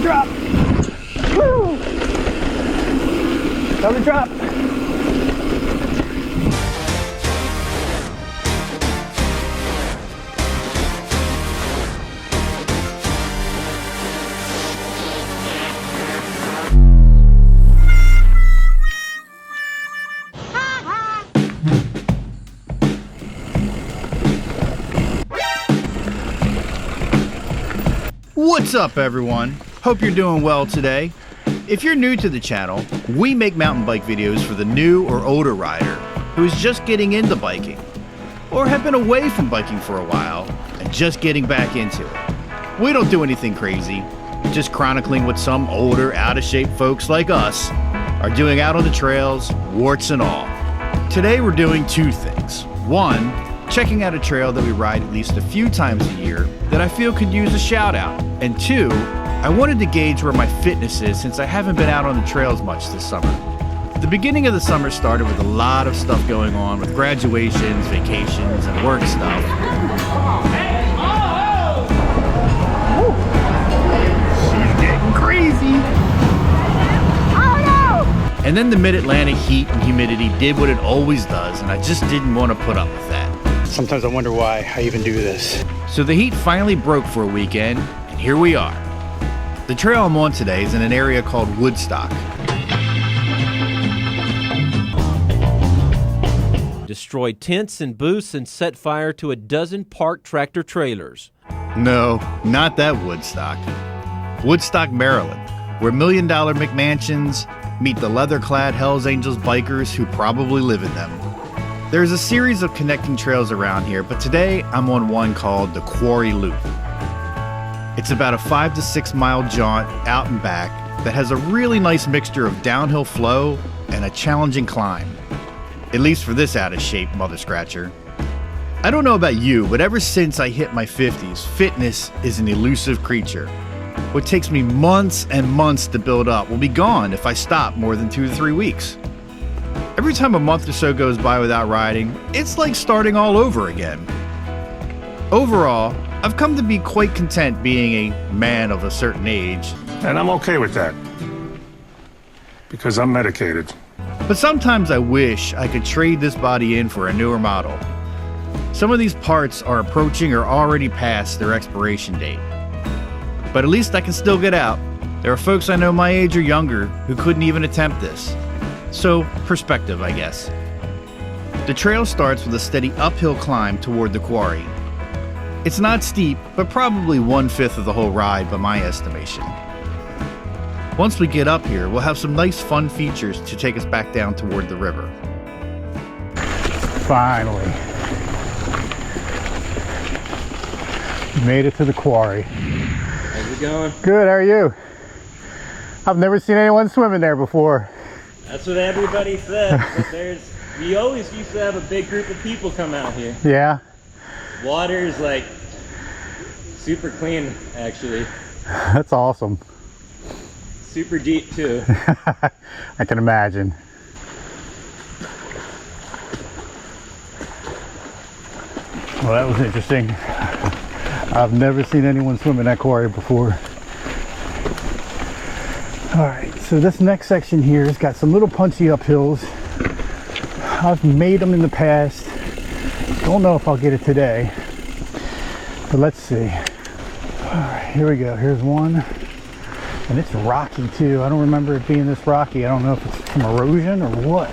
drop. Woo! Another drop. What's up, everyone? Hope you're doing well today. If you're new to the channel, we make mountain bike videos for the new or older rider who is just getting into biking or have been away from biking for a while and just getting back into it. We don't do anything crazy, just chronicling what some older, out-of-shape folks like us are doing out on the trails, warts and all. Today we're doing two things. One, checking out a trail that we ride at least a few times a year that I feel could use a shout out. And two, I wanted to gauge where my fitness is since I haven't been out on the trails much this summer. The beginning of the summer started with a lot of stuff going on with graduations, vacations, and work stuff. She's getting crazy. Oh no! And then the mid-Atlantic heat and humidity did what it always does, and I just didn't want to put up with that. Sometimes I wonder why I even do this. So the heat finally broke for a weekend, and here we are. The trail I'm on today is in an area called Woodstock. Destroyed tents and booths and set fire to a dozen parked tractor trailers. No, not that Woodstock. Woodstock, Maryland, where $1 million McMansions meet the leather-clad Hells Angels bikers who probably live in them. There's a series of connecting trails around here, but today I'm on one called the Quarry Loop. It's about a 5 to 6 mile jaunt out and back that has a really nice mixture of downhill flow and a challenging climb. At least for this out of shape mother scratcher. I don't know about you, but ever since I hit my 50s, fitness is an elusive creature. What takes me months and months to build up will be gone if I stop more than 2 to 3 weeks. Every time a month or so goes by without riding, it's like starting all over again. Overall, I've come to be quite content being a man of a certain age. And I'm okay with that, because I'm medicated. But sometimes I wish I could trade this body in for a newer model. Some of these parts are approaching or already past their expiration date. But at least I can still get out. There are folks I know my age or younger who couldn't even attempt this. So, perspective, I guess. The trail starts with a steady uphill climb toward the quarry. It's not steep, but probably 1/5 of the whole ride by my estimation. Once we get up here, we'll have some nice fun features to take us back down toward the river. Finally. Made it to the quarry. How's it going? Good, how are you? I've never seen anyone swimming there before. That's what everybody said, but we always used to have a big group of people come out here. Yeah? Water is like super clean, actually. That's awesome. Super deep too. I can imagine. Well, that was interesting. I've never seen anyone swim in that quarry before. Alright, so this next section here has got some little punchy uphills. I've made them in the past. Don't know if I'll get it today, but let's see. Alright, here we go. Here's one. And it's rocky too. I don't remember it being this rocky. I don't know if it's from erosion or what.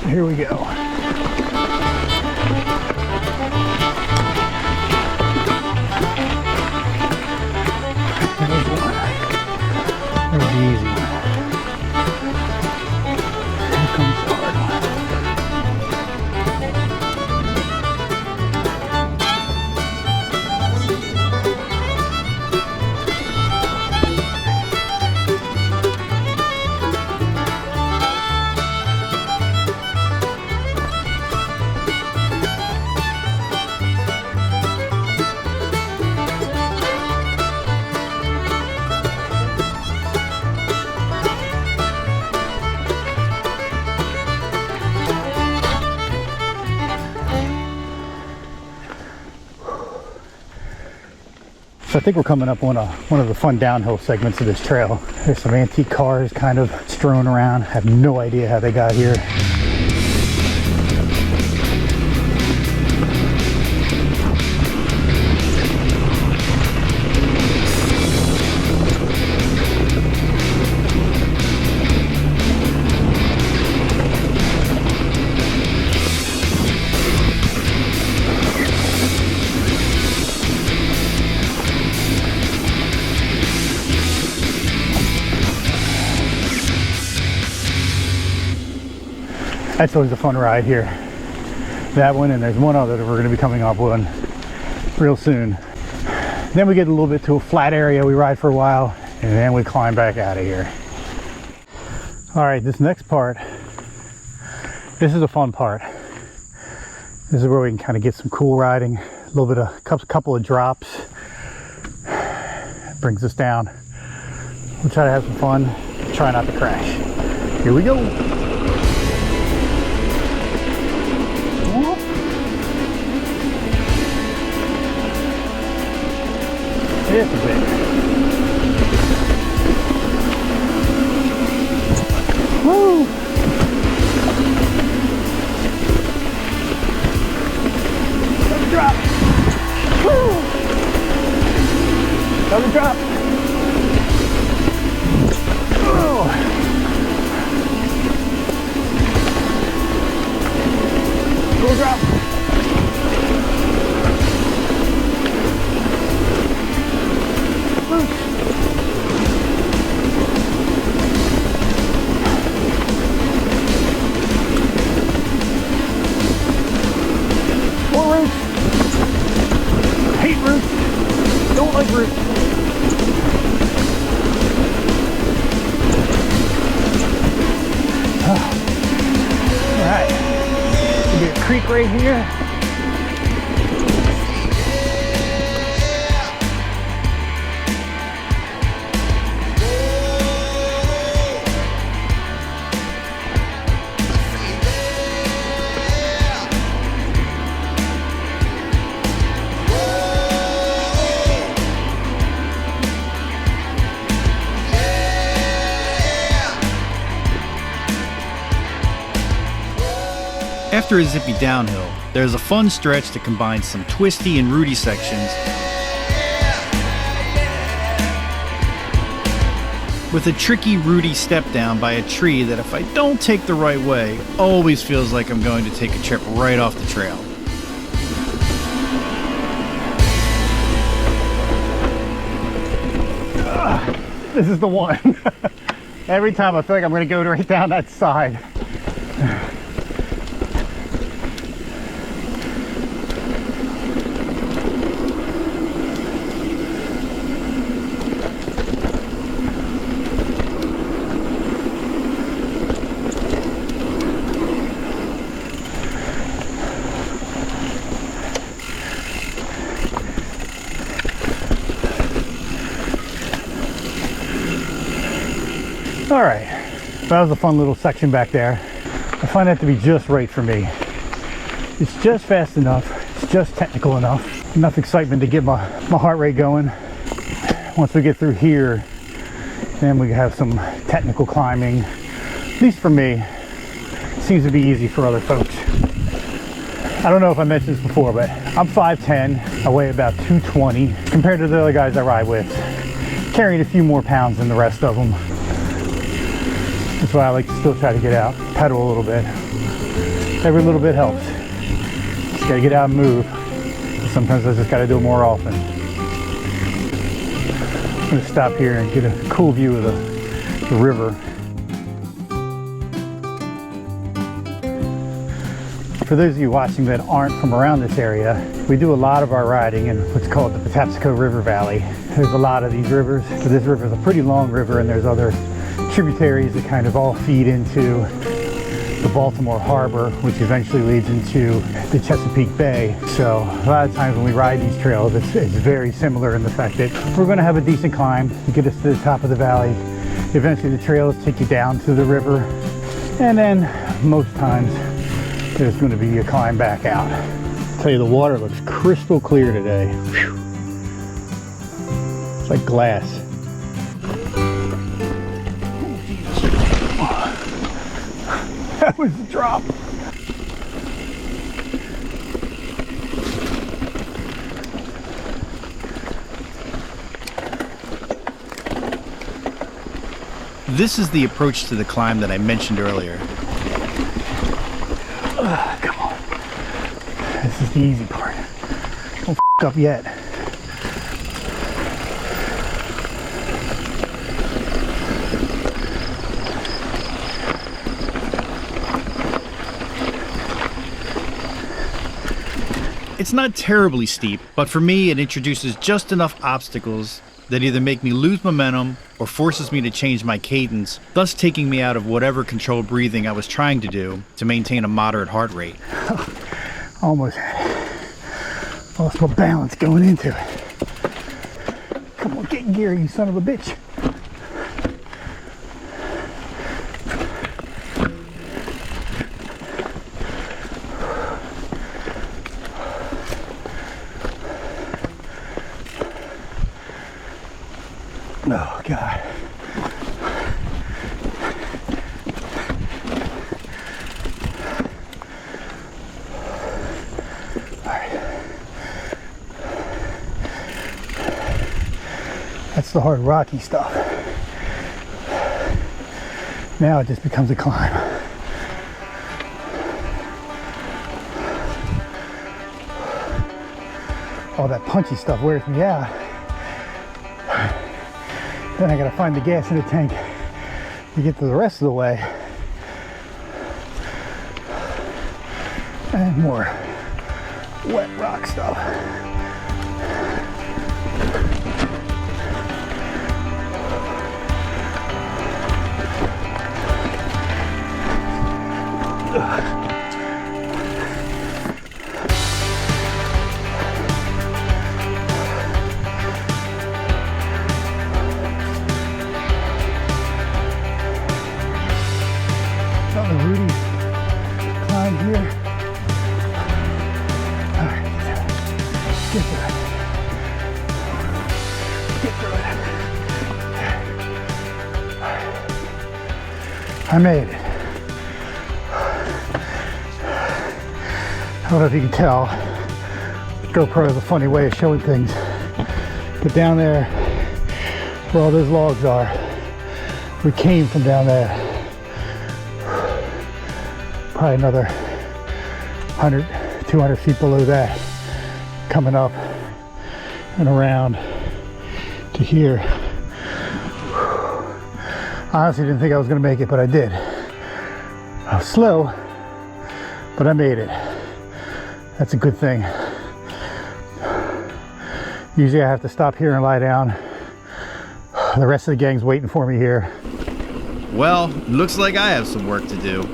Here we go. There's one. There's the easy one. Here comes the hard one. So I think we're coming up on one of the fun downhill segments of this trail. There's some antique cars kind of strewn around. I have no idea how they got here. That's always a fun ride here. That one, and there's one other that we're going to be coming up on real soon. Then we get a little bit to a flat area, we ride for a while, and then we climb back out of here. All right, this next part, this is a fun part. This is where we can kind of get some cool riding, a little bit of couple of drops. Brings us down. We'll try to have some fun, try not to crash. Here we go. It's a bit. Woo! Another drop. Woo! Another drop. Oh! Little drop. More roots. Hate roots. Don't like roots. Alright. There'll be a creek right here. After a zippy downhill, there's a fun stretch that combines some twisty and rooty sections with a tricky, rooty step down by a tree that, if I don't take the right way, always feels like I'm going to take a trip right off the trail. This is the one. Every time I feel like I'm going to go right down that side. All right, that was a fun little section back there. I find that to be just right for me. It's just fast enough, it's just technical enough excitement to get my heart rate going. Once we get through here, then we have some technical climbing. At least for me, it seems to be easy for other folks. I don't know if I mentioned this before, but I'm 5'10", I weigh about 220 compared to the other guys I ride with, carrying a few more pounds than the rest of them. That's why I like to still try to get out, pedal a little bit. Every little bit helps. Just gotta get out and move. Sometimes I just gotta do it more often. I'm gonna stop here and get a cool view of the river. For those of you watching that aren't from around this area, we do a lot of our riding in what's called the Patapsco River Valley. There's a lot of these rivers, but this river is a pretty long river, and there's other tributaries that kind of all feed into the Baltimore Harbor, which eventually leads into the Chesapeake Bay. So a lot of times when we ride these trails, it's very similar in the fact that we're going to have a decent climb to get us to the top of the valley. Eventually the trails take you down to the river, and then most times there's going to be a climb back out. I'll tell you, the water looks crystal clear today. Whew. like glass. That was a drop. This is the approach to the climb that I mentioned earlier. Come on. This is the easy part. Don't f up yet. It's not terribly steep, but for me it introduces just enough obstacles that either make me lose momentum or forces me to change my cadence, thus taking me out of whatever controlled breathing I was trying to do to maintain a moderate heart rate. Almost lost my balance going into it. Come on, get in gear, you son of a bitch. Oh, God. All right. That's the hard, rocky stuff. Now it just becomes a climb. All that punchy stuff wears me out. Then I gotta find the gas in the tank to get to the rest of the way. And more wet rock stuff. Rudy climb here. All right, get through it. Get through it. I made it. I don't know if you can tell. GoPro has a funny way of showing things. But down there, where all those logs are, we came from down there. Probably another 100, 200 feet below that, coming up and around to here. I honestly didn't think I was going to make it, but I did. I was slow, but I made it. That's a good thing. Usually I have to stop here and lie down. The rest of the gang's waiting for me here. Well, looks like I have some work to do.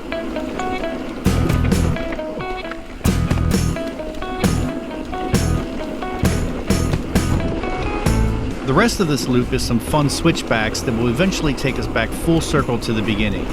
The rest of this loop is some fun switchbacks that will eventually take us back full circle to the beginning.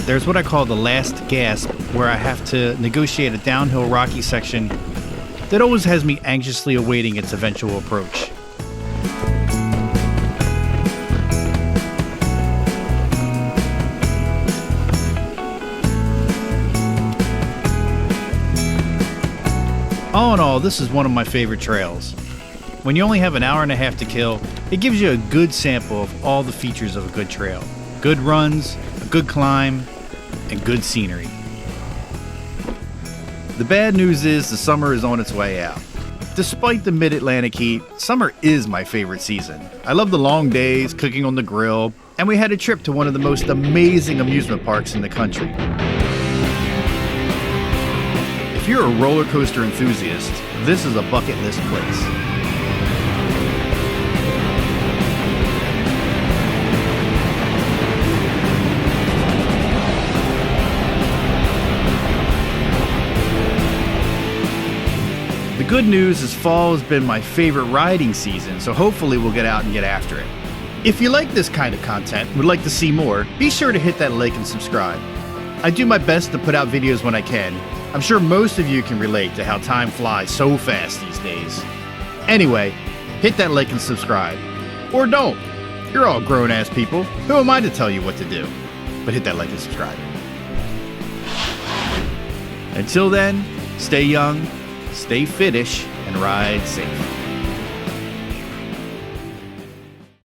There's what I call the last gasp, where I have to negotiate a downhill rocky section that always has me anxiously awaiting its eventual approach. All in all, this is one of my favorite trails. When you only have an hour and a half to kill, it gives you a good sample of all the features of a good trail. Good runs, a good climb, and good scenery. The bad news is the summer is on its way out. Despite the mid-Atlantic heat, summer is my favorite season. I love the long days, cooking on the grill, and we had a trip to one of the most amazing amusement parks in the country. If you're a roller coaster enthusiast, this is a bucket list place. The good news is fall has been my favorite riding season, so hopefully we'll get out and get after it. If you like this kind of content and would like to see more, be sure to hit that like and subscribe. I do my best to put out videos when I can. I'm sure most of you can relate to how time flies so fast these days. Anyway, hit that like and subscribe. Or don't. You're all grown-ass people. Who am I to tell you what to do? But hit that like and subscribe. Until then, stay young, stay fittish, and ride safe.